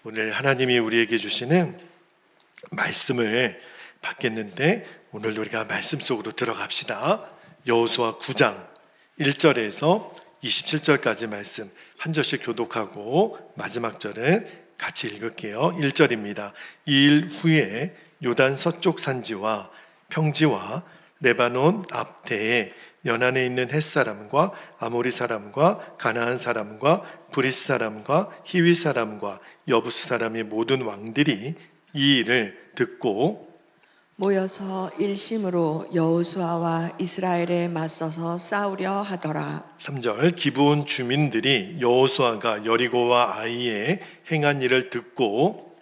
오늘 하나님이 우리에게 주시는 말씀을 받겠는데 오늘도 우리가 말씀 속으로 들어갑시다. 여호수아 9장 1절에서 27절까지 말씀 한 절씩 교독하고 마지막 절은 같이 읽을게요. 1절입니다. 이 일 후에 요단 서쪽 산지와 평지와 레바논 앞대에 연안에 있는 햇사람과 아모리 사람과 가나안 사람과 브리스 사람과 히위 사람과 여부스 사람의 모든 왕들이 이 일을 듣고 모여서 일심으로 여호수아와 이스라엘에 맞서서 싸우려 하더라. 3절 기브온 주민들이 여호수아가 여리고와 아이에 행한 일을 듣고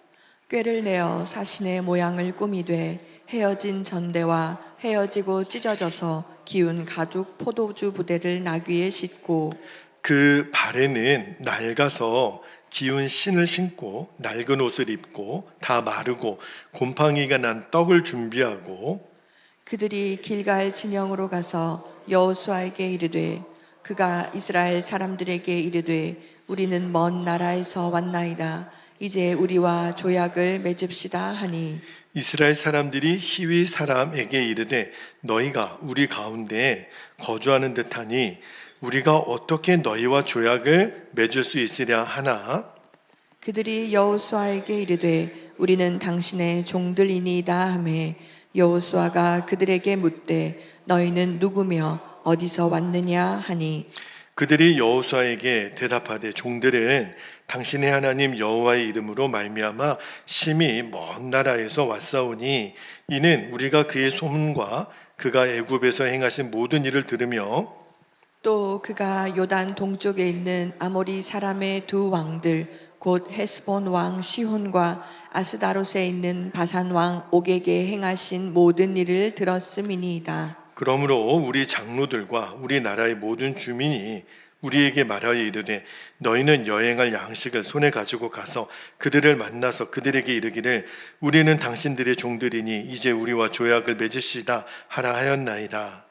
꾀를 내어 사신의 모양을 꾸미되 헤어진 전대와 헤어지고 찢어져서 기운 가죽 포도주 부대를 나귀에 싣고 그 발에는 낡아서 기운 신을 신고 낡은 옷을 입고 다 마르고 곰팡이가 난 떡을 준비하고 그들이 길갈 진영으로 가서 여호수아에게 이르되 그가 이스라엘 사람들에게 이르되 우리는 먼 나라에서 왔나이다. 이제 우리와 조약을 맺읍시다 하니 이스라엘 사람들이 히위 사람에게 이르되 너희가 우리 가운데 거주하는 듯하니 우리가 어떻게 너희와 조약을 맺을 수 있으랴 하나. 그들이 여호수아에게 이르되 우리는 당신의 종들이니이다 하매 여호수아가 그들에게 묻되 너희는 누구며 어디서 왔느냐 하니 그들이 여호수아에게 대답하되 종들은 당신의 하나님 여호와의 이름으로 말미암아 심히 먼 나라에서 왔사오니 이는 우리가 그의 소문과 그가 애굽에서 행하신 모든 일을 들으며 또 그가 요단 동쪽에 있는 아모리 사람의 두 왕들 곧 헤스본 왕 시혼과 아스다롯에 있는 바산 왕 옥에게 행하신 모든 일을 들었음이니이다. 그러므로 우리 장로들과 우리 나라의 모든 주민이 우리에게 말하여 이르되 너희는 여행할 양식을 손에 가지고 가서 그들을 만나서 그들에게 이르기를 우리는 당신들의 종들이니 이제 우리와 조약을 맺으시다 하라 하였나이다.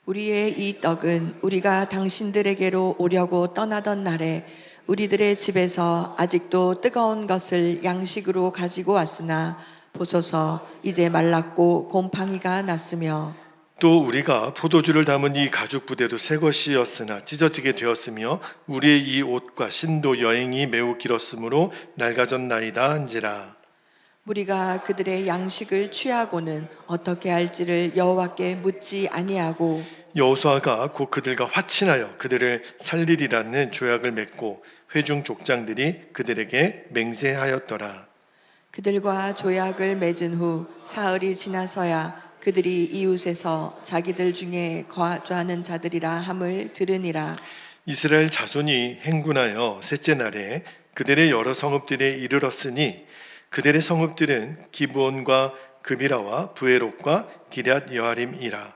우리의 이 떡은 우리가 당신들에게로 오려고 떠나던 날에 우리들의 집에서 아직도 뜨거운 것을 양식으로 가지고 왔으나 보소서 이제 말랐고 곰팡이가 났으며 또 우리가 포도주를 담은 이 가죽 부대도 새 것이었으나 찢어지게 되었으며 우리의 이 옷과 신도 여행이 매우 길었으므로 낡아졌나이다 한지라. 우리가 그들의 양식을 취하고는 어떻게 할지를 여호와께 묻지 아니하고 여호수아가 곧 그들과 화친하여 그들을 살리리라는 조약을 맺고 회중 족장들이 그들에게 맹세하였더라. 그들과 조약을 맺은 후 사흘이 지나서야 그들이 이웃에서 자기들 중에 거주하는 자들이라 함을 들으니라. 이스라엘 자손이 행군하여 셋째 날에 그들의 여러 성읍들에 이르렀으니 그들의 성읍들은 기브온과 그비라와 부에롯과 기럇 여아림이라.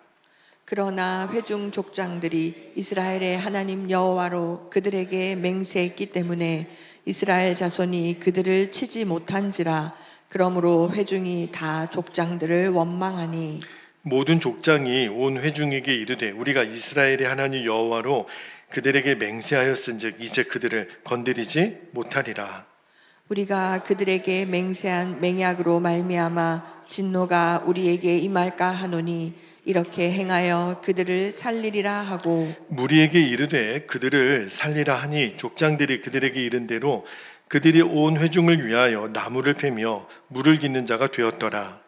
그러나 회중 족장들이 이스라엘의 하나님 여호와로 그들에게 맹세했기 때문에 이스라엘 자손이 그들을 치지 못한지라. 그러므로 회중이 다 족장들을 원망하니 모든 족장이 온 회중에게 이르되 우리가 이스라엘의 하나님 여호와로 그들에게 맹세하였은즉 이제 그들을 건드리지 못하리라. 우리가 그들에게 맹세한 맹약으로 말미암아 진노가 우리에게 임할까 하노니 이렇게 행하여 그들을 살리리라 하고 무리에게 이르되 그들을 살리라 하니 족장들이 그들에게 이른 대로 그들이 온 회중을 위하여 나무를 패며 물을 깃는 자가 되었더라.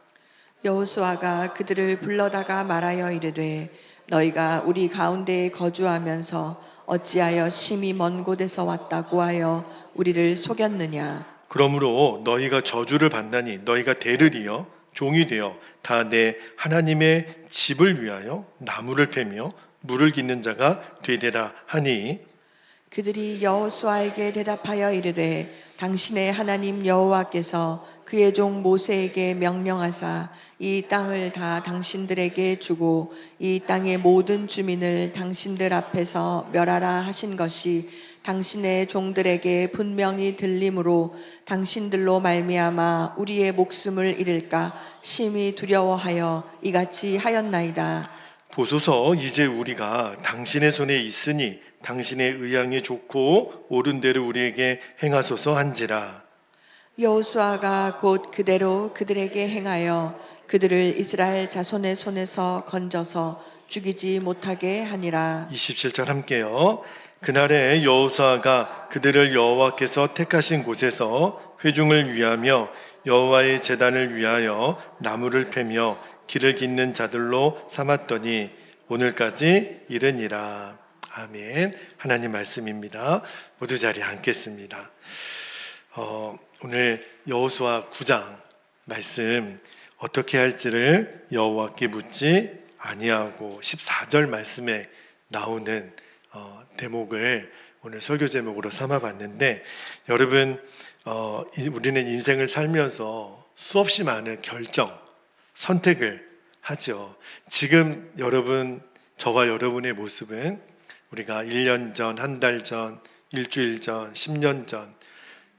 여호수아가 그들을 불러다가 말하여 이르되 너희가 우리 가운데에 거주하면서 어찌하여 심히 먼 곳에서 왔다고 하여 우리를 속였느냐. 그러므로 너희가 저주를 받나니 너희가 대를 이어 종이 되어 다 내 하나님의 집을 위하여 나무를 패며 물을 깃는 자가 되리라 하니 그들이 여호수아에게 대답하여 이르되 당신의 하나님 여호와께서 그의 종 모세에게 명령하사 이 땅을 다 당신들에게 주고 이 땅의 모든 주민을 당신들 앞에서 멸하라 하신 것이 당신의 종들에게 분명히 들림으로 당신들로 말미암아 우리의 목숨을 잃을까 심히 두려워하여 이같이 하였나이다. 보소서 이제 우리가 당신의 손에 있으니 당신의 의향이 좋고 옳은 대로 우리에게 행하소서 한지라. 여호수아가 곧 그대로 그들에게 행하여 그들을 이스라엘 자손의 손에서 건져서 죽이지 못하게 하니라. 27절 함께요. 그날에 여호수아가 그들을 여호와께서 택하신 곳에서 회중을 위하며 여호와의 제단을 위하여 나무를 패며 길을 깃는 자들로 삼았더니 오늘까지 이르니라. 아멘. 하나님 말씀입니다. 모두 자리에 앉겠습니다. 오늘 여호수아 9장 말씀 어떻게 할지를 여호와께 묻지 아니하고 14절 말씀에 나오는 대목을 오늘 설교 제목으로 삼아봤는데, 여러분 우리는 인생을 살면서 수없이 많은 결정, 선택을 하죠. 지금 여러분, 저와 여러분의 모습은 우리가 1년 전, 한 달 전, 일주일 전, 10년 전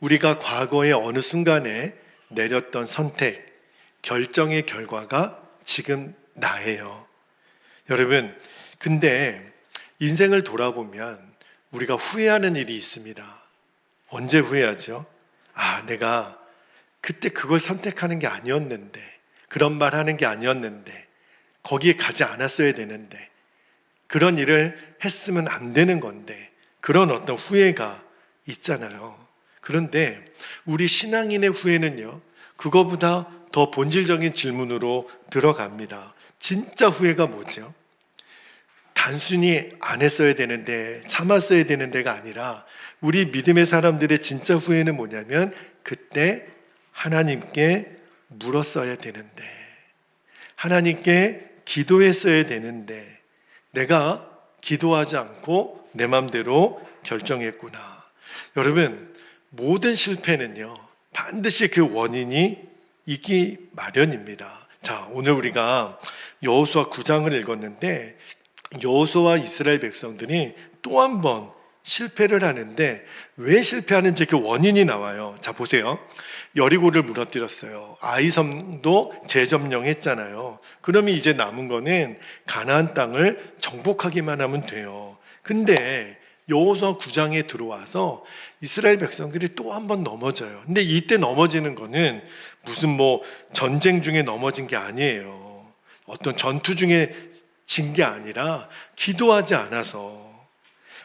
우리가 과거의 어느 순간에 내렸던 선택, 결정의 결과가 지금 나예요. 여러분, 근데 인생을 돌아보면 우리가 후회하는 일이 있습니다. 언제 후회하죠? 내가 그때 그걸 선택하는 게 아니었는데, 그런 말 하는 게 아니었는데, 거기에 가지 않았어야 되는데, 그런 일을 했으면 안 되는 건데, 그런 어떤 후회가 있잖아요. 그런데 우리 신앙인의 후회는요, 그거보다 더 본질적인 질문으로 들어갑니다. 진짜 후회가 뭐죠? 단순히 안 했어야 되는데, 참았어야 되는 데가 아니라, 우리 믿음의 사람들의 진짜 후회는 뭐냐면, 그때 하나님께 물었어야 되는데, 하나님께 기도했어야 되는데, 내가 기도하지 않고 내 맘대로 결정했구나. 여러분, 모든 실패는요, 반드시 그 원인이 있기 마련입니다. 자, 오늘 우리가 여호수아 9장을 읽었는데, 여호수아와 이스라엘 백성들이 또 한 번 실패를 하는데, 왜 실패하는지 그 원인이 나와요. 자, 보세요. 여리고를 무너뜨렸어요. 아이섬도 재점령했잖아요. 그러면 이제 남은 거는 가나안 땅을 정복하기만 하면 돼요. 근데 여호수아 9장에 들어와서 이스라엘 백성들이 또 한 번 넘어져요. 근데 이때 넘어지는 거는 무슨 전쟁 중에 넘어진 게 아니에요. 어떤 전투 중에 진 게 아니라, 기도하지 않아서,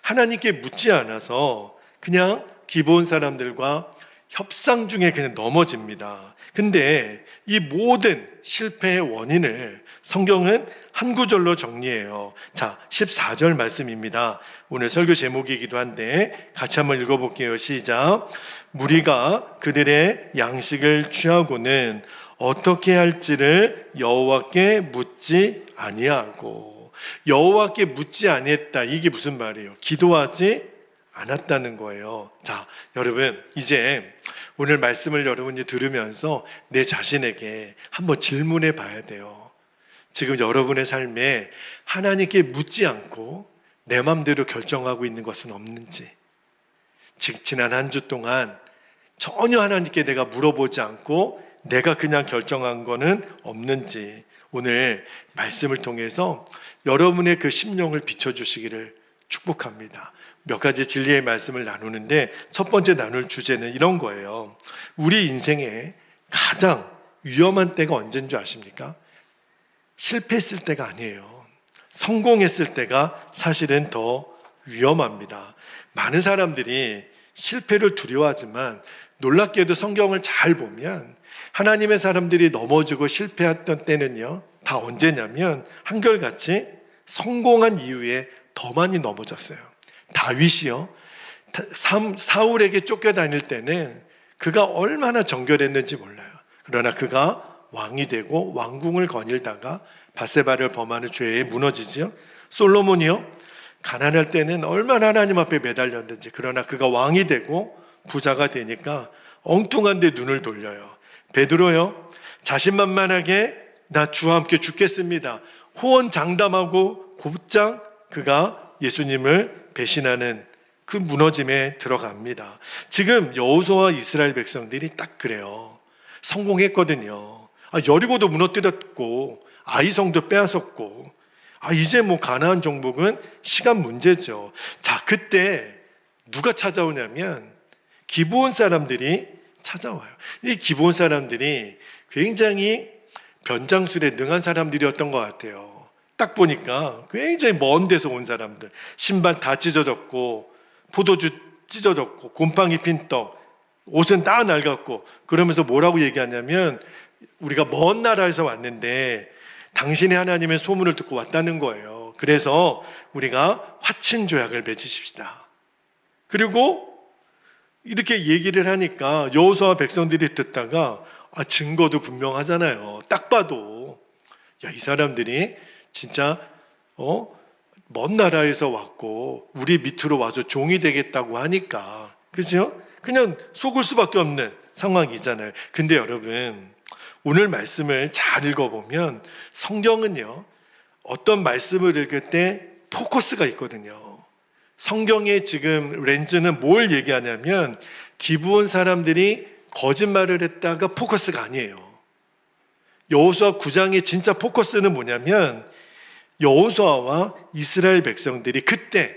하나님께 묻지 않아서 그냥 기브온 사람들과 협상 중에 그냥 넘어집니다. 근데 이 모든 실패의 원인을 성경은 한 구절로 정리해요. 자, 14절 말씀입니다. 오늘 설교 제목이기도 한데 같이 한번 읽어볼게요. 시작. 무리가 그들의 양식을 취하고는 어떻게 할지를 여호와께 묻지 아니하고. 여호와께 묻지 아니했다, 이게 무슨 말이에요? 기도하지 않았다는 거예요. 자, 여러분, 이제 오늘 말씀을 여러분이 들으면서 내 자신에게 한번 질문해 봐야 돼요. 지금 여러분의 삶에 하나님께 묻지 않고 내 맘대로 결정하고 있는 것은 없는지, 지난 한 주 동안 전혀 하나님께 내가 물어보지 않고 내가 그냥 결정한 거는 없는지, 오늘 말씀을 통해서 여러분의 그 심령을 비춰주시기를 축복합니다. 몇 가지 진리의 말씀을 나누는데, 첫 번째 나눌 주제는 이런 거예요. 우리 인생에 가장 위험한 때가 언제인 줄 아십니까? 실패했을 때가 아니에요. 성공했을 때가 사실은 더 위험합니다. 많은 사람들이 실패를 두려워하지만, 놀랍게도 성경을 잘 보면 하나님의 사람들이 넘어지고 실패했던 때는요, 다 언제냐면 한결같이 성공한 이후에 더 많이 넘어졌어요. 다윗이요, 사울에게 쫓겨다닐 때는 그가 얼마나 정결했는지 몰라요. 그러나 그가 왕이 되고 왕궁을 거닐다가 밧세바를 범하는 죄에 무너지죠. 솔로몬이요, 가난할 때는 얼마나 하나님 앞에 매달렸는지, 그러나 그가 왕이 되고 부자가 되니까 엉뚱한 데 눈을 돌려요. 베드로요, 자신만만하게 나 주와 함께 죽겠습니다, 호언장담하고 곧장 그가 예수님을 배신하는 그 무너짐에 들어갑니다. 지금 여호수아와 이스라엘 백성들이 딱 그래요. 성공했거든요. 여리고도 무너뜨렸고 아이성도 빼앗았고, 이제 가나안 정복은 시간 문제죠. 자, 그때 누가 찾아오냐면 기브온 사람들이 찾아와요. 이 기브온 사람들이 굉장히 변장술에 능한 사람들이었던 것 같아요. 딱 보니까 굉장히 먼 데서 온 사람들, 신발 다 찢어졌고 포도주 찢어졌고 곰팡이 핀 떡, 옷은 다 낡았고, 그러면서 뭐라고 얘기하냐면 우리가 먼 나라에서 왔는데 당신의 하나님의 소문을 듣고 왔다는 거예요. 그래서 우리가 화친 조약을 맺으십시다. 그리고 이렇게 얘기를 하니까 여호수아와 백성들이 듣다가 증거도 분명하잖아요. 딱 봐도 야, 이 사람들이 진짜 먼 나라에서 왔고 우리 밑으로 와서 종이 되겠다고 하니까, 그죠? 그냥 속을 수밖에 없는 상황이잖아요. 근데 여러분, 오늘 말씀을 잘 읽어보면 성경은요, 어떤 말씀을 읽을 때 포커스가 있거든요. 성경의 지금 렌즈는 뭘 얘기하냐면 기브온 사람들이 거짓말을 했다가 포커스가 아니에요. 여호수아 9장의 진짜 포커스는 뭐냐면 여호수아와 이스라엘 백성들이 그때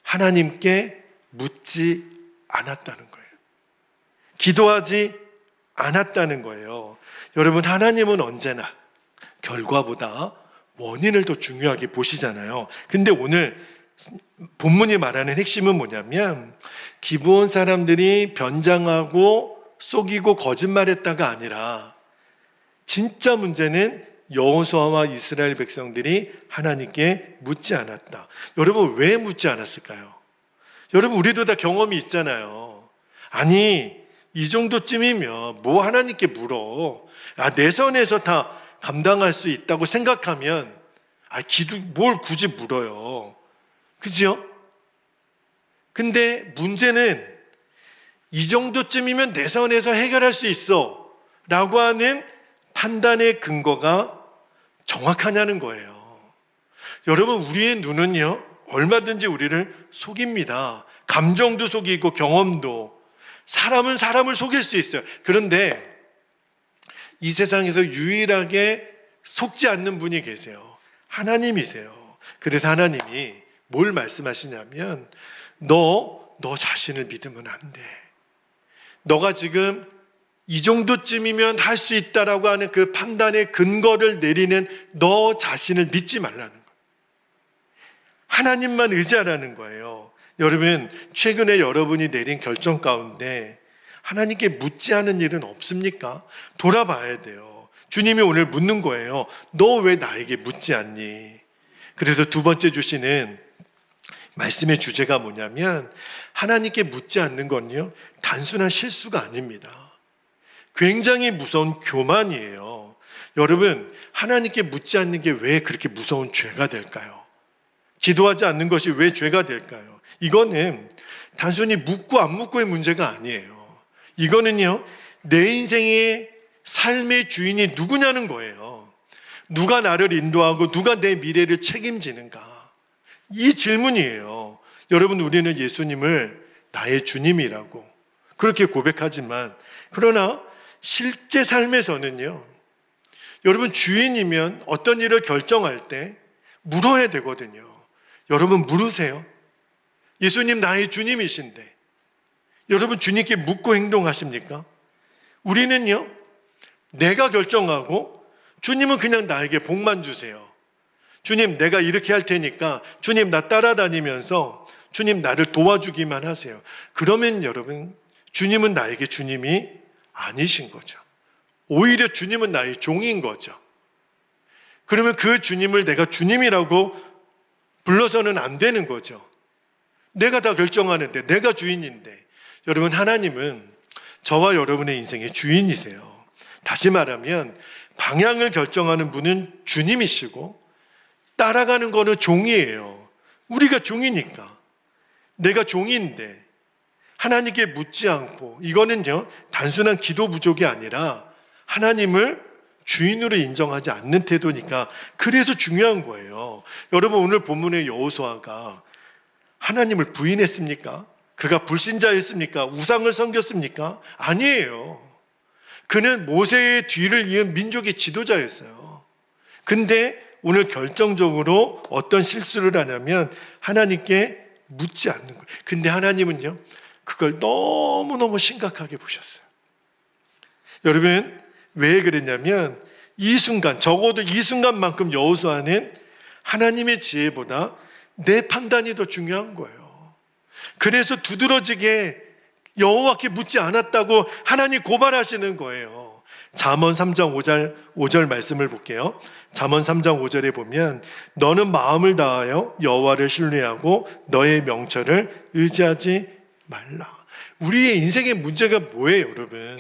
하나님께 묻지 않았다는 거예요. 기도하지 않았다는 거예요. 여러분, 하나님은 언제나 결과보다 원인을 더 중요하게 보시잖아요. 근데 오늘 본문이 말하는 핵심은 뭐냐면 기브온 사람들이 변장하고 속이고 거짓말했다가 아니라 진짜 문제는 여호수아와 이스라엘 백성들이 하나님께 묻지 않았다. 여러분, 왜 묻지 않았을까요? 여러분, 우리도 다 경험이 있잖아요. 아니, 이 정도쯤이면 뭐 하나님께 물어. 내 선에서 다 감당할 수 있다고 생각하면 기도 뭘 굳이 물어요. 그죠? 근데 문제는 이 정도쯤이면 내 선에서 해결할 수 있어 라고 하는 판단의 근거가 정확하냐는 거예요. 여러분, 우리의 눈은요, 얼마든지 우리를 속입니다. 감정도 속이고 경험도. 사람은 사람을 속일 수 있어요. 그런데 이 세상에서 유일하게 속지 않는 분이 계세요. 하나님이세요. 그래서 하나님이 뭘 말씀하시냐면 너 자신을 믿으면 안 돼. 너가 지금 이 정도쯤이면 할 수 있다라고 하는 그 판단의 근거를 내리는 너 자신을 믿지 말라는 거예요. 하나님만 의지하라는 거예요. 여러분, 최근에 여러분이 내린 결정 가운데 하나님께 묻지 않은 일은 없습니까? 돌아봐야 돼요. 주님이 오늘 묻는 거예요. 너 왜 나에게 묻지 않니? 그래서 두 번째 주시는 말씀의 주제가 뭐냐면 하나님께 묻지 않는 건요, 단순한 실수가 아닙니다. 굉장히 무서운 교만이에요. 여러분, 하나님께 묻지 않는 게 왜 그렇게 무서운 죄가 될까요? 기도하지 않는 것이 왜 죄가 될까요? 이거는 단순히 묻고 안 묻고의 문제가 아니에요. 이거는요, 내 인생의 삶의 주인이 누구냐는 거예요. 누가 나를 인도하고 누가 내 미래를 책임지는가? 이 질문이에요. 여러분, 우리는 예수님을 나의 주님이라고 그렇게 고백하지만, 그러나 실제 삶에서는요, 여러분, 주인이면 어떤 일을 결정할 때 물어야 되거든요. 여러분, 물으세요. 예수님 나의 주님이신데 여러분, 주님께 묻고 행동하십니까? 우리는요, 내가 결정하고 주님은 그냥 나에게 복만 주세요. 주님, 내가 이렇게 할 테니까 주님 나 따라다니면서 주님 나를 도와주기만 하세요. 그러면 여러분, 주님은 나에게 주님이 아니신 거죠. 오히려 주님은 나의 종인 거죠. 그러면 그 주님을 내가 주님이라고 불러서는 안 되는 거죠. 내가 다 결정하는데, 내가 주인인데. 여러분, 하나님은 저와 여러분의 인생의 주인이세요. 다시 말하면 방향을 결정하는 분은 주님이시고 따라가는 거는 종이에요. 우리가 종이니까. 내가 종인데 하나님께 묻지 않고, 이거는요, 단순한 기도 부족이 아니라 하나님을 주인으로 인정하지 않는 태도니까 그래서 중요한 거예요. 여러분, 오늘 본문의 여호수아가 하나님을 부인했습니까? 그가 불신자였습니까? 우상을 섬겼습니까? 아니에요. 그는 모세의 뒤를 이은 민족의 지도자였어요. 근데 오늘 결정적으로 어떤 실수를 하냐면 하나님께 묻지 않는 거예요. 근데 하나님은요, 그걸 너무너무 심각하게 보셨어요. 여러분, 왜 그랬냐면 이 순간, 적어도 이 순간만큼 여호수아는 하나님의 지혜보다 내 판단이 더 중요한 거예요. 그래서 두드러지게 여호와께 묻지 않았다고 하나님 고발하시는 거예요. 잠언 3장 5절 말씀을 볼게요. 잠언 3장 5절에 보면 너는 마음을 다하여 여호와를 신뢰하고 너의 명철을 의지하지 말라. 우리의 인생의 문제가 뭐예요, 여러분?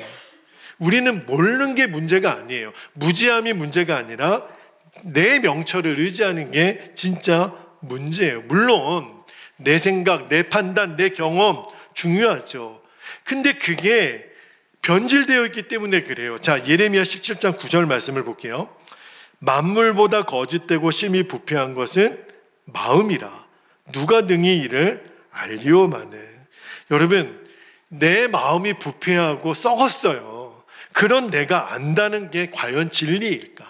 우리는 모르는 게 문제가 아니에요. 무지함이 문제가 아니라 내 명철을 의지하는 게 진짜 문제예요. 물론 내 생각, 내 판단, 내 경험 중요하죠. 근데 그게 변질되어 있기 때문에 그래요. 자, 예레미야 17장 9절 말씀을 볼게요. 만물보다 거짓되고 심히 부패한 것은 마음이라. 누가 능히 이를 알리오마는. 여러분, 내 마음이 부패하고 썩었어요. 그런 내가 안다는 게 과연 진리일까?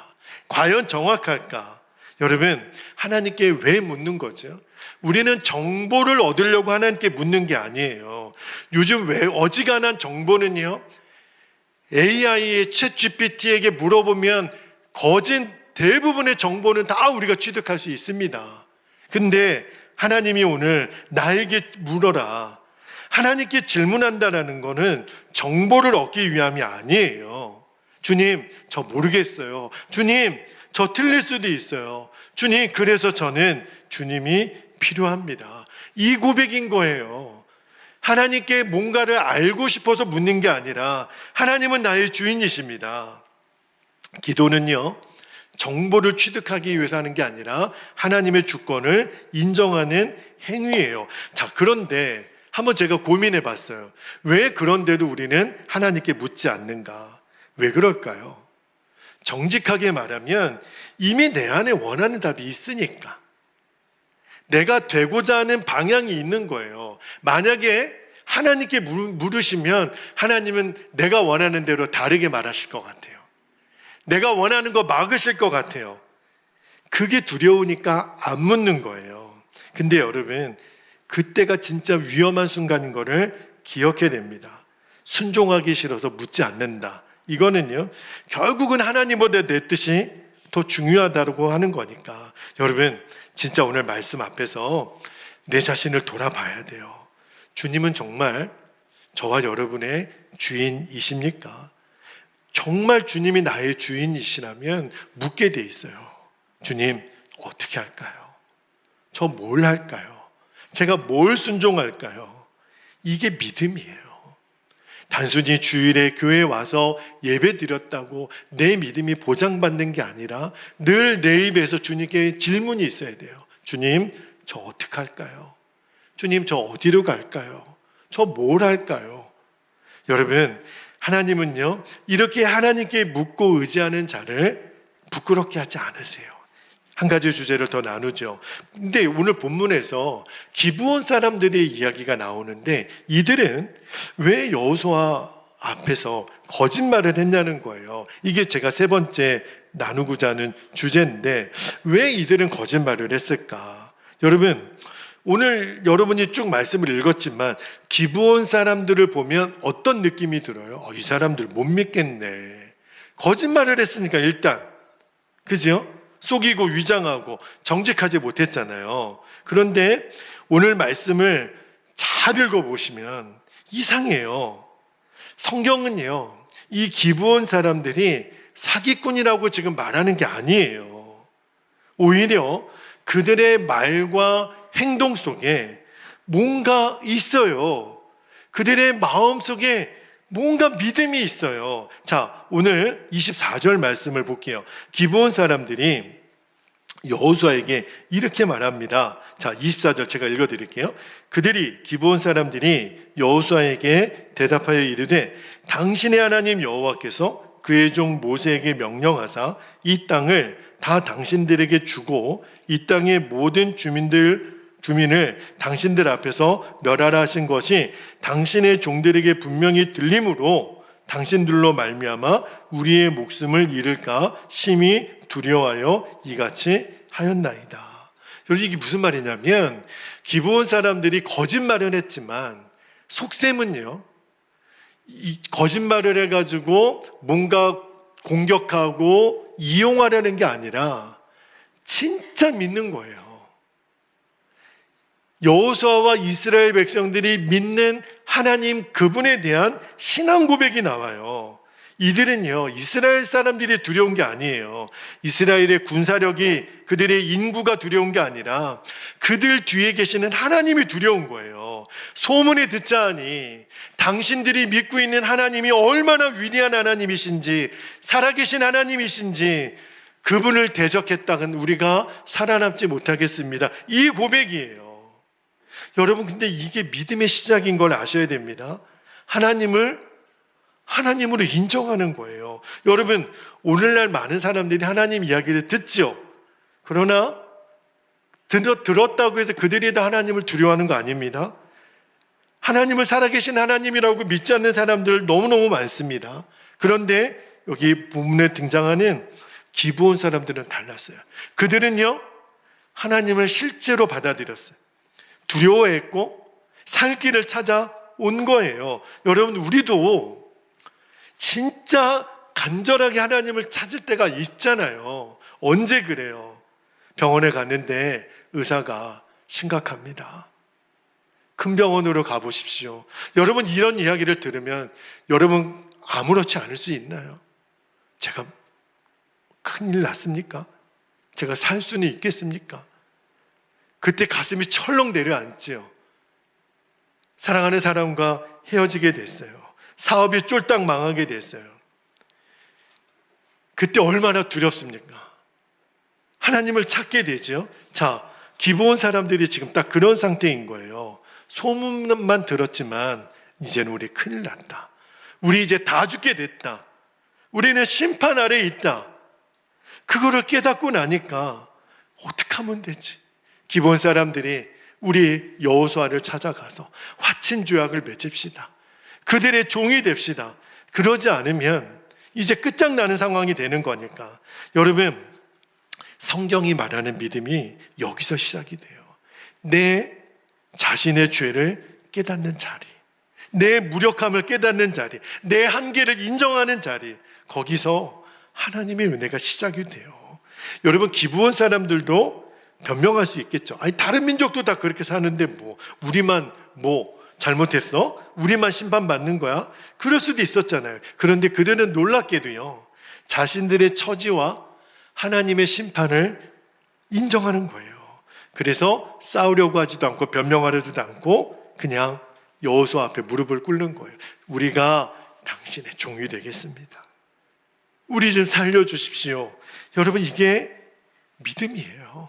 과연 정확할까? 여러분, 하나님께 왜 묻는 거죠? 우리는 정보를 얻으려고 하나님께 묻는 게 아니에요. 요즘 왜 어지간한 정보는요, AI의 챗 GPT에게 물어보면 거진 대부분의 정보는 다 우리가 취득할 수 있습니다. 근데 하나님이 오늘 나에게 물어라. 하나님께 질문한다라는 것은 정보를 얻기 위함이 아니에요. 주님, 저 모르겠어요. 주님, 저 틀릴 수도 있어요. 주님, 그래서 저는 주님이 필요합니다. 이 고백인 거예요. 하나님께 뭔가를 알고 싶어서 묻는 게 아니라 하나님은 나의 주인이십니다. 기도는요, 정보를 취득하기 위해서 하는 게 아니라 하나님의 주권을 인정하는 행위예요. 자, 그런데 한번 제가 고민해 봤어요. 왜 그런데도 우리는 하나님께 묻지 않는가? 왜 그럴까요? 정직하게 말하면 이미 내 안에 원하는 답이 있으니까. 내가 되고자 하는 방향이 있는 거예요. 만약에 하나님께 물으시면 하나님은 내가 원하는 대로 다르게 말하실 것 같아요. 내가 원하는 거 막으실 것 같아요. 그게 두려우니까 안 묻는 거예요. 근데 여러분, 그때가 진짜 위험한 순간인 거를 기억해야 됩니다. 순종하기 싫어서 묻지 않는다. 이거는요, 결국은 하나님보다 내 뜻이 더 중요하다고 하는 거니까. 여러분, 진짜 오늘 말씀 앞에서 내 자신을 돌아봐야 돼요. 주님은 정말 저와 여러분의 주인이십니까? 정말 주님이 나의 주인이시라면 묻게 돼 있어요. 주님, 어떻게 할까요? 저 뭘 할까요? 제가 뭘 순종할까요? 이게 믿음이에요. 단순히 주일에 교회에 와서 예배 드렸다고 내 믿음이 보장받는 게 아니라 늘 내 입에서 주님께 질문이 있어야 돼요. 주님, 저 어떻게 할까요? 주님, 저 어디로 갈까요? 저 뭘 할까요? 여러분, 하나님은요, 이렇게 하나님께 묻고 의지하는 자를 부끄럽게 하지 않으세요. 한 가지 주제를 더 나누죠. 근데 오늘 본문에서 기브온 사람들의 이야기가 나오는데 이들은 왜 여호수아 앞에서 거짓말을 했냐는 거예요. 이게 제가 세 번째 나누고자 하는 주제인데 왜 이들은 거짓말을 했을까? 여러분, 오늘 여러분이 쭉 말씀을 읽었지만 기브온 사람들을 보면 어떤 느낌이 들어요? 이 사람들 못 믿겠네. 거짓말을 했으니까 일단, 그죠? 속이고 위장하고 정직하지 못했잖아요. 그런데 오늘 말씀을 잘 읽어보시면 이상해요. 성경은요, 이 기브온 사람들이 사기꾼이라고 지금 말하는 게 아니에요. 오히려 그들의 말과 행동 속에 뭔가 있어요. 그들의 마음 속에 뭔가 믿음이 있어요. 자, 오늘 24절 말씀을 볼게요. 기브온 사람들이 여호수아에게 이렇게 말합니다. 자, 24절 제가 읽어드릴게요. 그들이 기브온 사람들이 여호수아에게 대답하여 이르되 당신의 하나님 여호와께서 그의 종 모세에게 명령하사 이 땅을 다 당신들에게 주고 이 땅의 모든 주민을 당신들 앞에서 멸하라 하신 것이 당신의 종들에게 분명히 들림으로 당신들로 말미암아 우리의 목숨을 잃을까 심히 두려워하여 이같이 하였나이다. 여러분, 이게 무슨 말이냐면 기브온 사람들이 거짓말을 했지만 속셈은요, 이 거짓말을 해가지고 뭔가 공격하고 이용하려는 게 아니라 진짜 믿는 거예요. 여호수아와 이스라엘 백성들이 믿는 하나님 그분에 대한 신앙 고백이 나와요. 이들은요, 이스라엘 사람들이 두려운 게 아니에요. 이스라엘의 군사력이, 그들의 인구가 두려운 게 아니라 그들 뒤에 계시는 하나님이 두려운 거예요. 소문에 듣자하니 당신들이 믿고 있는 하나님이 얼마나 위대한 하나님이신지, 살아계신 하나님이신지, 그분을 대적했다간 우리가 살아남지 못하겠습니다. 이 고백이에요. 여러분, 근데 이게 믿음의 시작인 걸 아셔야 됩니다. 하나님으로 인정하는 거예요. 여러분, 오늘날 많은 사람들이 하나님 이야기를 듣죠. 그러나 들었다고 해서 그들이 다 하나님을 두려워하는 거 아닙니다. 하나님을 살아계신 하나님이라고 믿지 않는 사람들 너무너무 많습니다. 그런데 여기 본문에 등장하는 기브온 사람들은 달랐어요. 그들은요, 하나님을 실제로 받아들였어요. 두려워했고 살 길을 찾아온 거예요. 여러분, 우리도 진짜 간절하게 하나님을 찾을 때가 있잖아요. 언제 그래요? 병원에 갔는데 의사가 심각합니다. 큰 병원으로 가보십시오. 여러분, 이런 이야기를 들으면 여러분 아무렇지 않을 수 있나요? 제가 큰일 났습니까? 제가 살 수는 있겠습니까? 그때 가슴이 철렁 내려앉지요. 사랑하는 사람과 헤어지게 됐어요. 사업이 쫄딱 망하게 됐어요. 그때 얼마나 두렵습니까? 하나님을 찾게 되죠. 자, 기브온 사람들이 지금 딱 그런 상태인 거예요. 소문만 들었지만 이제는 우리 큰일 났다. 우리 이제 다 죽게 됐다. 우리는 심판 아래에 있다. 그거를 깨닫고 나니까 어떻게 하면 되지? 기브온 사람들이 우리 여호수아를 찾아가서 화친조약을 맺읍시다. 그들의 종이 됩시다. 그러지 않으면 이제 끝장나는 상황이 되는 거니까. 여러분, 성경이 말하는 믿음이 여기서 시작이 돼요. 내 자신의 죄를 깨닫는 자리, 내 무력함을 깨닫는 자리, 내 한계를 인정하는 자리, 거기서 하나님의 은혜가 시작이 돼요. 여러분, 기브온 사람들도 변명할 수 있겠죠. 아니, 다른 민족도 다 그렇게 사는데 우리만 잘못했어? 우리만 심판받는 거야? 그럴 수도 있었잖아요. 그런데 그들은 놀랍게도요, 자신들의 처지와 하나님의 심판을 인정하는 거예요. 그래서 싸우려고 하지도 않고 변명하려도 않고 그냥 여호수아 앞에 무릎을 꿇는 거예요. 우리가 당신의 종이 되겠습니다. 우리 좀 살려주십시오. 여러분, 이게 믿음이에요.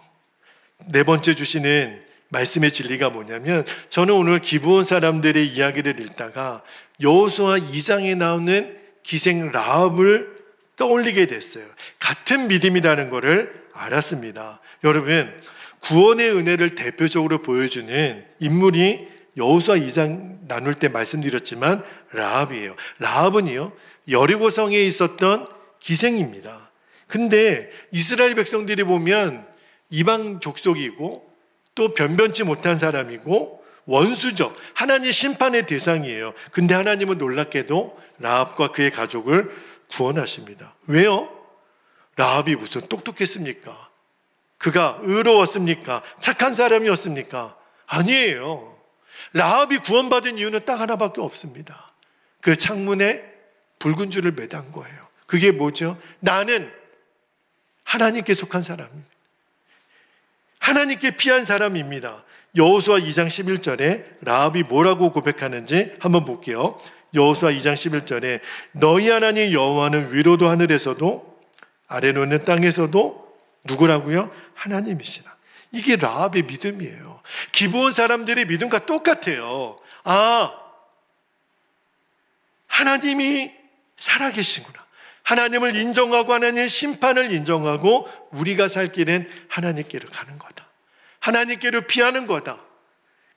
네 번째 주시는 말씀의 진리가 뭐냐면, 저는 오늘 기브온 사람들의 이야기를 읽다가 여호수아 2장에 나오는 기생 라합을 떠올리게 됐어요. 같은 믿음이라는 것을 알았습니다. 여러분, 구원의 은혜를 대표적으로 보여주는 인물이 여호수아 2장 나눌 때 말씀드렸지만 라합이에요. 라합은요, 여리고성에 있었던 기생입니다. 근데 이스라엘 백성들이 보면 이방 족속이고 또 변변치 못한 사람이고 원수죠. 하나님 심판의 대상이에요. 근데 하나님은 놀랍게도 라합과 그의 가족을 구원하십니다. 왜요? 라합이 무슨 똑똑했습니까? 그가 의로웠습니까? 착한 사람이었습니까? 아니에요. 라합이 구원받은 이유는 딱 하나밖에 없습니다. 그 창문에 붉은 줄을 매단 거예요. 그게 뭐죠? 나는 하나님께 속한 사람입니다. 하나님께 피한 사람입니다. 여호수아 2장 11절에 라합이 뭐라고 고백하는지 한번 볼게요. 여호수아 2장 11절에 너희 하나님 여호와는 위로도 하늘에서도 아래로는 땅에서도 누구라고요? 하나님이시라. 이게 라합의 믿음이에요. 기브온 사람들의 믿음과 똑같아요. 아, 하나님이 살아계시구나. 하나님을 인정하고 하나님의 심판을 인정하고 우리가 살 길은 하나님께로 가는 거다. 하나님께로 피하는 거다.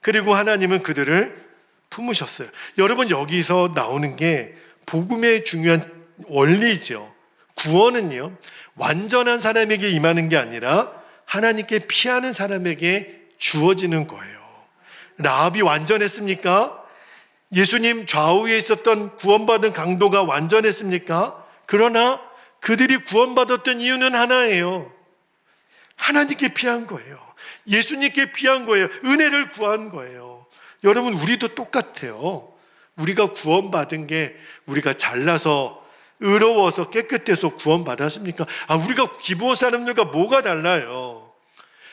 그리고 하나님은 그들을 품으셨어요. 여러분, 여기서 나오는 게 복음의 중요한 원리죠. 구원은요, 완전한 사람에게 임하는 게 아니라 하나님께 피하는 사람에게 주어지는 거예요. 라합이 완전했습니까? 예수님 좌우에 있었던 구원받은 강도가 완전했습니까? 그러나 그들이 구원받았던 이유는 하나예요. 하나님께 피한 거예요. 예수님께 피한 거예요. 은혜를 구한 거예요. 여러분, 우리도 똑같아요. 우리가 구원받은 게 우리가 잘나서 의로워서 깨끗해서 구원받았습니까? 우리가 기부원 사람들과 뭐가 달라요?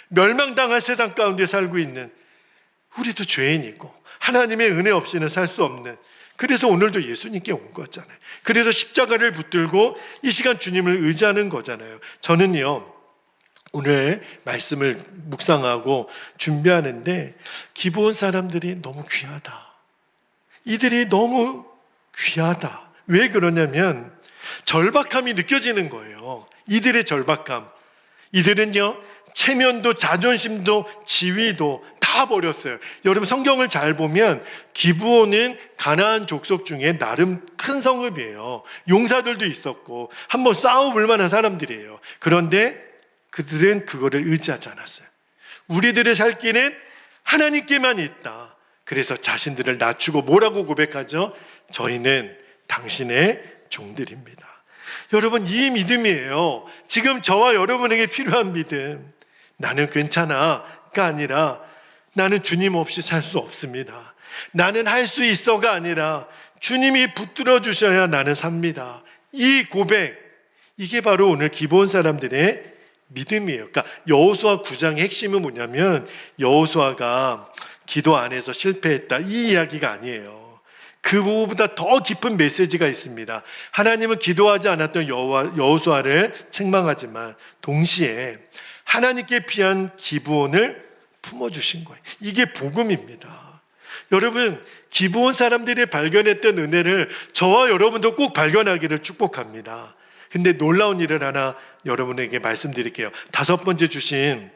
멸망당한 세상 가운데 살고 있는 우리도 죄인이고 하나님의 은혜 없이는 살 수 없는, 그래서 오늘도 예수님께 온 거잖아요. 그래서 십자가를 붙들고 이 시간 주님을 의지하는 거잖아요. 저는요, 오늘 말씀을 묵상하고 준비하는데 기부원 사람들이 너무 귀하다. 이들이 너무 귀하다. 왜 그러냐면 절박함이 느껴지는 거예요. 이들의 절박함. 이들은요, 체면도 자존심도 지위도 다 버렸어요. 여러분, 성경을 잘 보면 기브온은 가나안 족속 중에 나름 큰 성읍이에요. 용사들도 있었고 한번 싸워볼 만한 사람들이에요. 그런데 그들은 그거를 의지하지 않았어요. 우리들의 살 길은 하나님께만 있다. 그래서 자신들을 낮추고 뭐라고 고백하죠? 저희는 당신의 종들입니다. 여러분, 이 믿음이에요. 지금 저와 여러분에게 필요한 믿음. 나는 괜찮아가 아니라 나는 주님 없이 살 수 없습니다. 나는 할 수 있어가 아니라 주님이 붙들어 주셔야 나는 삽니다. 이 고백, 이게 바로 오늘 기브온 사람들의 믿음이에요. 그러니까 여호수아 9장의 핵심은 뭐냐면 여호수아가 기도 안에서 실패했다, 이 이야기가 아니에요. 그거보다 더 깊은 메시지가 있습니다. 하나님은 기도하지 않았던 여호수아를 책망하지만 동시에 하나님께 피한 기브온을 품어주신 거예요. 이게 복음입니다. 여러분, 기브온 사람들이 발견했던 은혜를 저와 여러분도 꼭 발견하기를 축복합니다. 근데 놀라운 일을 하나 여러분에게 말씀드릴게요. 5번째 주신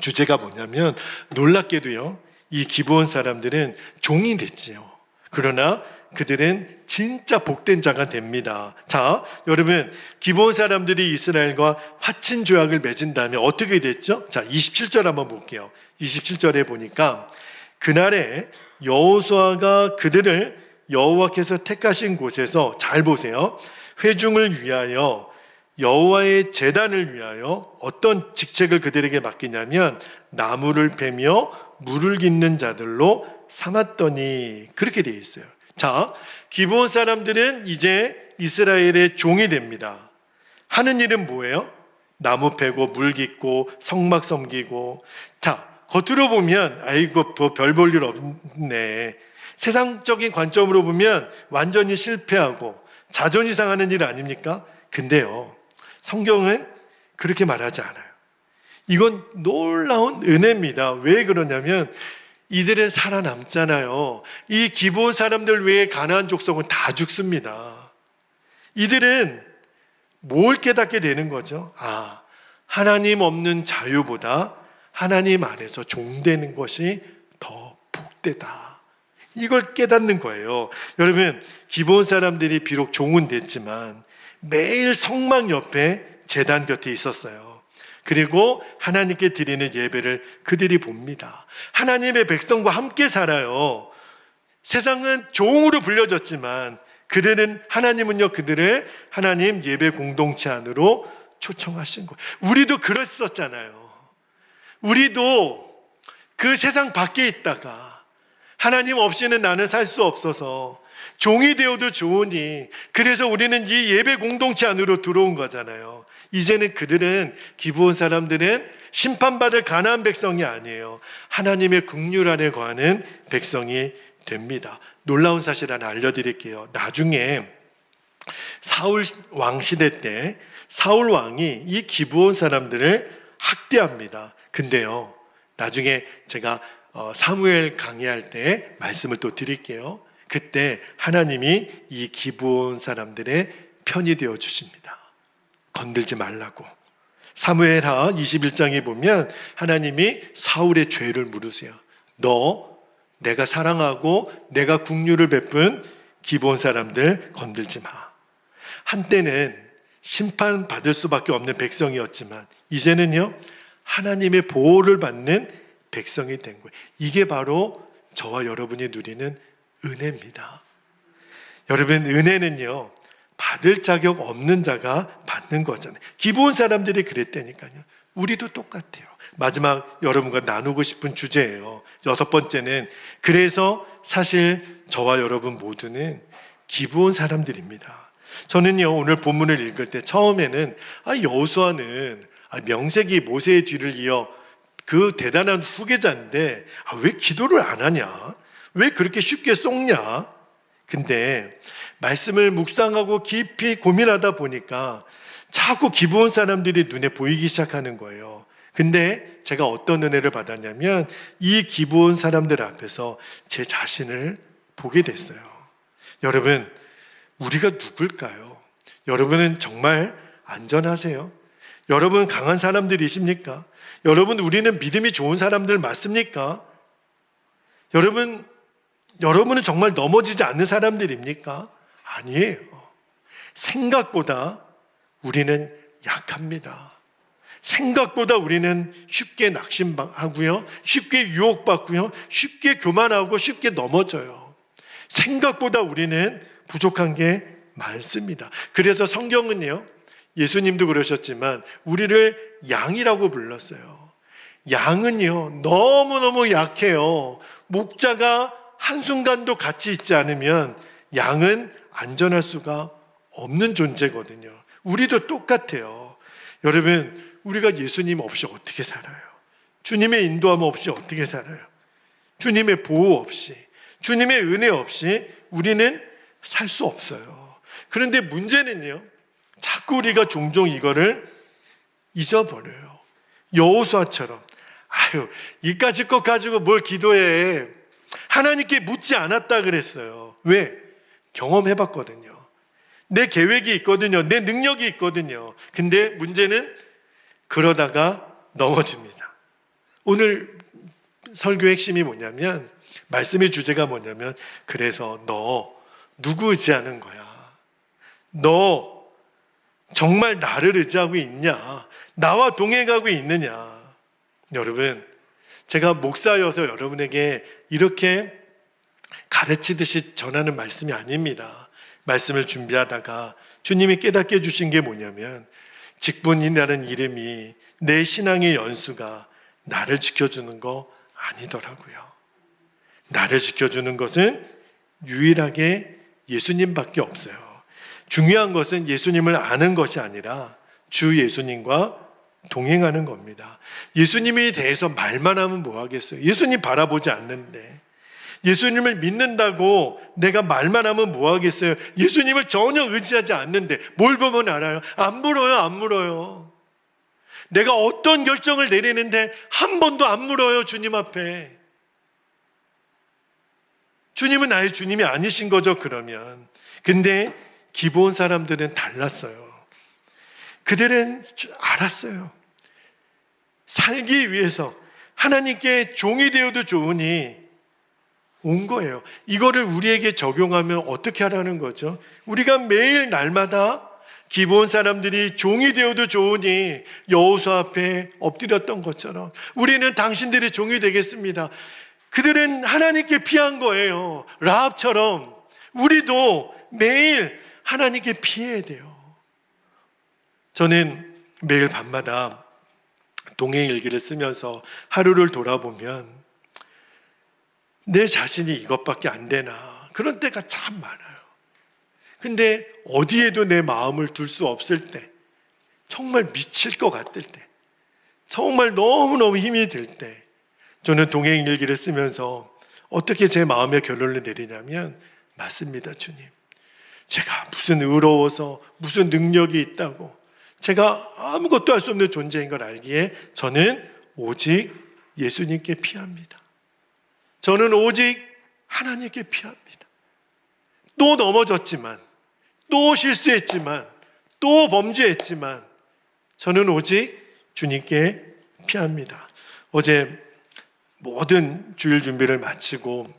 주제가 뭐냐면, 놀랍게도요, 이 기브온 사람들은 종이 됐지요. 그러나 그들은 진짜 복된 자가 됩니다. 자, 여러분, 기브온 사람들이 이스라엘과 화친 조약을 맺은 다음에 어떻게 됐죠? 자, 27절 한번 볼게요. 27절에 보니까 그날에 여호수아가 그들을 여호와께서 택하신 곳에서, 잘 보세요, 회중을 위하여 여호와의 제단을 위하여 어떤 직책을 그들에게 맡기냐면 나무를 베며 물을 깃는 자들로 삼았더니, 그렇게 되어 있어요. 자, 기브온 사람들은 이제 이스라엘의 종이 됩니다. 하는 일은 뭐예요? 나무 패고 물 깃고 성막 섬기고. 자, 겉으로 보면 아이고 별 볼 일 없네, 세상적인 관점으로 보면 완전히 실패하고 자존이 상하는 일 아닙니까? 근데요, 성경은 그렇게 말하지 않아요. 이건 놀라운 은혜입니다. 왜 그러냐면 이들은 살아남잖아요. 이 기브온 사람들 외에 가나안 족속은 다 죽습니다. 이들은 뭘 깨닫게 되는 거죠? 하나님 없는 자유보다 하나님 안에서 종되는 것이 더 복되다. 이걸 깨닫는 거예요. 여러분, 기브온 사람들이 비록 종은 됐지만 매일 성막 옆에 제단 곁에 있었어요. 그리고 하나님께 드리는 예배를 그들이 봅니다. 하나님의 백성과 함께 살아요. 세상은 종으로 불려졌지만 하나님은요, 그들을 하나님 예배 공동체 안으로 초청하신 거예요. 우리도 그랬었잖아요. 우리도 그 세상 밖에 있다가 하나님 없이는 나는 살 수 없어서 종이 되어도 좋으니, 그래서 우리는 이 예배 공동체 안으로 들어온 거잖아요. 이제는 그들은, 기브온 사람들은 심판받을 가나안 백성이 아니에요. 하나님의 긍휼 안에 거하는 백성이 됩니다. 놀라운 사실 하나 알려드릴게요. 나중에 사울 왕 시대 때 사울 왕이 이 기브온 사람들을 학대합니다. 근데요, 나중에 제가 사무엘 강의할 때 말씀을 또 드릴게요. 그때 하나님이 이 기브온 사람들의 편이 되어 주십니다. 건들지 말라고. 사무엘하 21장에 보면 하나님이 사울의 죄를 물으세요. 너 내가 사랑하고 내가 긍휼을 베푼 기브온 사람들 건들지 마. 한때는 심판받을 수밖에 없는 백성이었지만 이제는요, 하나님의 보호를 받는 백성이 된 거예요. 이게 바로 저와 여러분이 누리는 은혜입니다. 여러분, 은혜는요, 받을 자격 없는 자가 받는 거잖아요. 기본 사람들이 그랬다니까요. 우리도 똑같아요. 마지막 여러분과 나누고 싶은 주제예요. 6번째는, 그래서 사실 저와 여러분 모두는 기부온 사람들입니다. 저는요, 오늘 본문을 읽을 때 처음에는 여호수아는 명색이 모세의 뒤를 이어 그 대단한 후계자인데 왜 기도를 안 하냐? 왜 그렇게 쉽게 쏙냐? 근데 말씀을 묵상하고 깊이 고민하다 보니까 자꾸 기부온 사람들이 눈에 보이기 시작하는 거예요. 근데 제가 어떤 은혜를 받았냐면 이 기부온 사람들 앞에서 제 자신을 보게 됐어요. 여러분, 우리가 누굴까요? 여러분은 정말 안전하세요? 여러분 강한 사람들이십니까? 여러분, 우리는 믿음이 좋은 사람들 맞습니까? 여러분은 정말 넘어지지 않는 사람들입니까? 아니에요. 생각보다 우리는 약합니다. 생각보다 우리는 쉽게 낙심하고요, 쉽게 유혹받고요, 쉽게 교만하고 쉽게 넘어져요. 생각보다 우리는 부족한 게 많습니다. 그래서 성경은요, 예수님도 그러셨지만 우리를 양이라고 불렀어요. 양은요, 너무너무 약해요. 목자가 한순간도 같이 있지 않으면 양은 안전할 수가 없는 존재거든요. 우리도 똑같아요. 여러분, 우리가 예수님 없이 어떻게 살아요? 주님의 인도함 없이 어떻게 살아요? 주님의 보호 없이, 주님의 은혜 없이 우리는 살 수 없어요. 그런데 문제는요, 자꾸 우리가 종종 이거를 잊어버려요. 여호수아처럼 이까짓 것 가지고 뭘 기도해. 하나님께 묻지 않았다 그랬어요. 왜? 경험해봤거든요. 내 계획이 있거든요. 내 능력이 있거든요. 근데 문제는 그러다가 넘어집니다. 오늘 설교 핵심이 뭐냐면, 말씀의 주제가 뭐냐면, 그래서 너 누구 의지하는 거야? 너 정말 나를 의지하고 있냐? 나와 동행하고 있느냐? 여러분, 제가 목사여서 여러분에게 이렇게 가르치듯이 전하는 말씀이 아닙니다. 말씀을 준비하다가 주님이 깨닫게 해주신 게 뭐냐면, 직분이라는 이름이, 내 신앙의 연수가 나를 지켜주는 거 아니더라고요. 나를 지켜주는 것은 유일하게 예수님밖에 없어요. 중요한 것은 예수님을 아는 것이 아니라 주 예수님과 동행하는 겁니다. 예수님에 대해서 말만 하면 뭐 하겠어요? 예수님 바라보지 않는데. 예수님을 믿는다고 내가 말만 하면 뭐 하겠어요? 예수님을 전혀 의지하지 않는데 뭘 보면 알아요? 안 물어요, 안 물어요. 내가 어떤 결정을 내리는데 한 번도 안 물어요, 주님 앞에. 주님은 나의 주님이 아니신 거죠, 그러면. 근데 기본 사람들은 달랐어요. 그들은 알았어요. 살기 위해서 하나님께 종이 되어도 좋으니 온 거예요. 이거를 우리에게 적용하면 어떻게 하라는 거죠? 우리가 매일 날마다 기본 사람들이 종이 되어도 좋으니 여호수아 앞에 엎드렸던 것처럼 우리는 당신들의 종이 되겠습니다. 그들은 하나님께 피한 거예요. 라합처럼 우리도 매일 하나님께 피해야 돼요. 저는 매일 밤마다 동행일기를 쓰면서 하루를 돌아보면 내 자신이 이것밖에 안 되나, 그런 때가 참 많아요. 근데 어디에도 내 마음을 둘 수 없을 때, 정말 미칠 것 같을 때, 정말 너무너무 힘이 들 때, 저는 동행일기를 쓰면서 어떻게 제 마음의 결론을 내리냐면, 맞습니다, 주님. 제가 무슨 의로워서 무슨 능력이 있다고, 제가 아무것도 할 수 없는 존재인 걸 알기에 저는 오직 예수님께 피합니다. 저는 오직 하나님께 피합니다. 또 넘어졌지만, 또 실수했지만, 또 범죄했지만 저는 오직 주님께 피합니다. 어제 모든 주일 준비를 마치고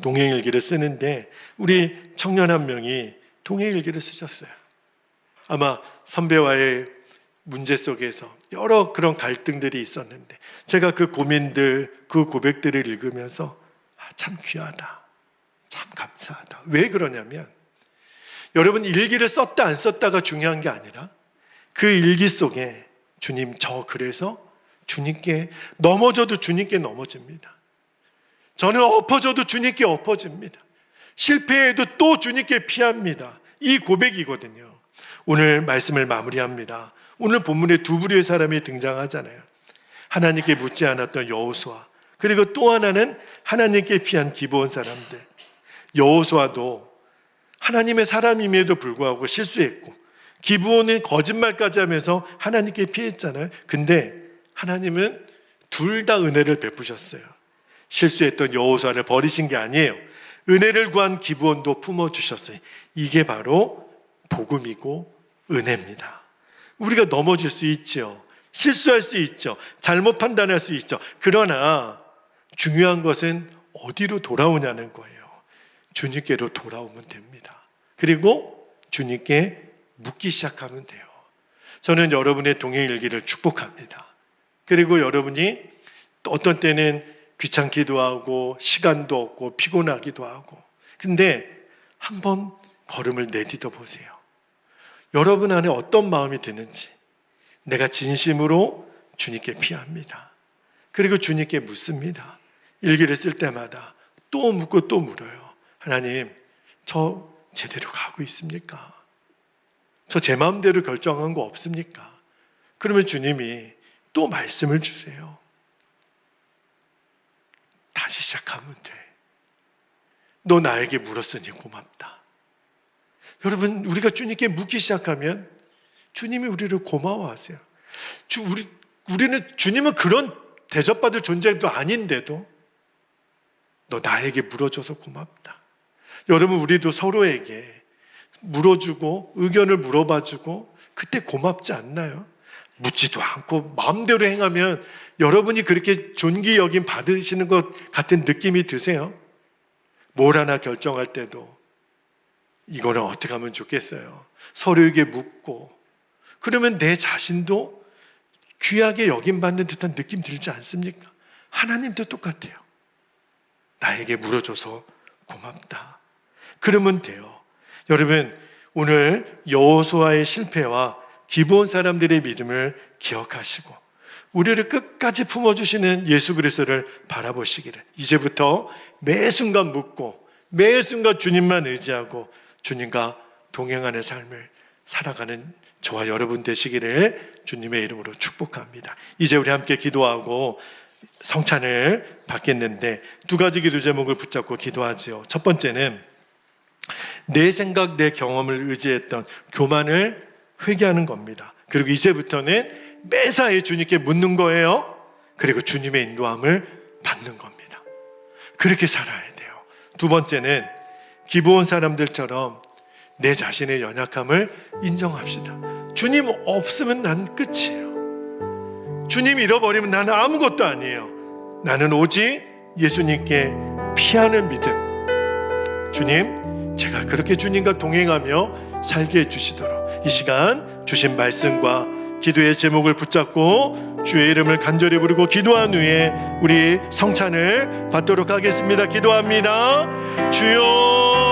동행일기를 쓰는데 우리 청년 한 명이 동행일기를 쓰셨어요. 아마 선배와의 문제 속에서 여러 그런 갈등들이 있었는데 제가 그 고민들, 그 고백들을 읽으면서 참 귀하다, 참 감사하다. 왜 그러냐면 여러분, 일기를 썼다 안 썼다가 중요한 게 아니라 그 일기 속에 주님, 저 그래서 주님께 넘어져도 주님께 넘어집니다. 저는 엎어져도 주님께 엎어집니다. 실패해도 또 주님께 피합니다. 이 고백이거든요. 오늘 말씀을 마무리합니다. 오늘 본문에 두 부류의 사람이 등장하잖아요. 하나님께 묻지 않았던 여호수아, 그리고 또 하나는 하나님께 피한 기브온 사람들. 여호수아도 하나님의 사람임에도 불구하고 실수했고, 기브온은 거짓말까지 하면서 하나님께 피했잖아요. 근데 하나님은 둘 다 은혜를 베푸셨어요. 실수했던 여호수아를 버리신 게 아니에요. 은혜를 구한 기브온도 품어주셨어요. 이게 바로 복음이고 은혜입니다. 우리가 넘어질 수 있죠. 실수할 수 있죠. 잘못 판단할 수 있죠. 그러나 중요한 것은 어디로 돌아오냐는 거예요. 주님께로 돌아오면 됩니다. 그리고 주님께 묻기 시작하면 돼요. 저는 여러분의 동행일기를 축복합니다. 그리고 여러분이 어떤 때는 귀찮기도 하고 시간도 없고 피곤하기도 하고, 근데 한번 걸음을 내딛어 보세요. 여러분 안에 어떤 마음이 드는지. 내가 진심으로 주님께 피합니다. 그리고 주님께 묻습니다. 일기를 쓸 때마다 또 묻고 또 물어요. 하나님, 저 제대로 가고 있습니까? 저 제 마음대로 결정한 거 없습니까? 그러면 주님이 또 말씀을 주세요. 다시 시작하면 돼. 너 나에게 물었으니 고맙다. 여러분, 우리가 주님께 묻기 시작하면 주님이 우리를 고마워하세요. 주님은 그런 대접받을 존재도 아닌데도 너 나에게 물어줘서 고맙다. 여러분, 우리도 서로에게 물어주고 의견을 물어봐주고 그때 고맙지 않나요? 묻지도 않고 마음대로 행하면 여러분이 그렇게 존귀 여김 받으시는 것 같은 느낌이 드세요? 뭘 하나 결정할 때도 이거는 어떻게 하면 좋겠어요? 서로에게 묻고, 그러면 내 자신도 귀하게 여김받는 듯한 느낌 들지 않습니까? 하나님도 똑같아요. 나에게 물어줘서 고맙다. 그러면 돼요. 여러분, 오늘 여호수아의 실패와 기브온 사람들의 믿음을 기억하시고 우리를 끝까지 품어주시는 예수 그리스도를 바라보시기를, 이제부터 매 순간 묻고 매 순간 주님만 의지하고 주님과 동행하는 삶을 살아가는 저와 여러분 되시기를 주님의 이름으로 축복합니다. 이제 우리 함께 기도하고 성찬을 받겠는데 두 가지 기도 제목을 붙잡고 기도하지요. 첫 번째는 내 생각, 내 경험을 의지했던 교만을 회개하는 겁니다. 그리고 이제부터는 매사에 주님께 묻는 거예요. 그리고 주님의 인도함을 받는 겁니다. 그렇게 살아야 돼요. 두 번째는 기브온 사람들처럼 내 자신의 연약함을 인정합시다. 주님 없으면 난 끝이에요. 주님 잃어버리면 나는 아무것도 아니에요. 나는 오직 예수님께 피하는 믿음. 주님, 제가 그렇게 주님과 동행하며 살게 해주시도록 이 시간 주신 말씀과 기도의 제목을 붙잡고 주의 이름을 간절히 부르고 기도한 후에 우리 성찬을 받도록 하겠습니다. 기도합니다. 주여,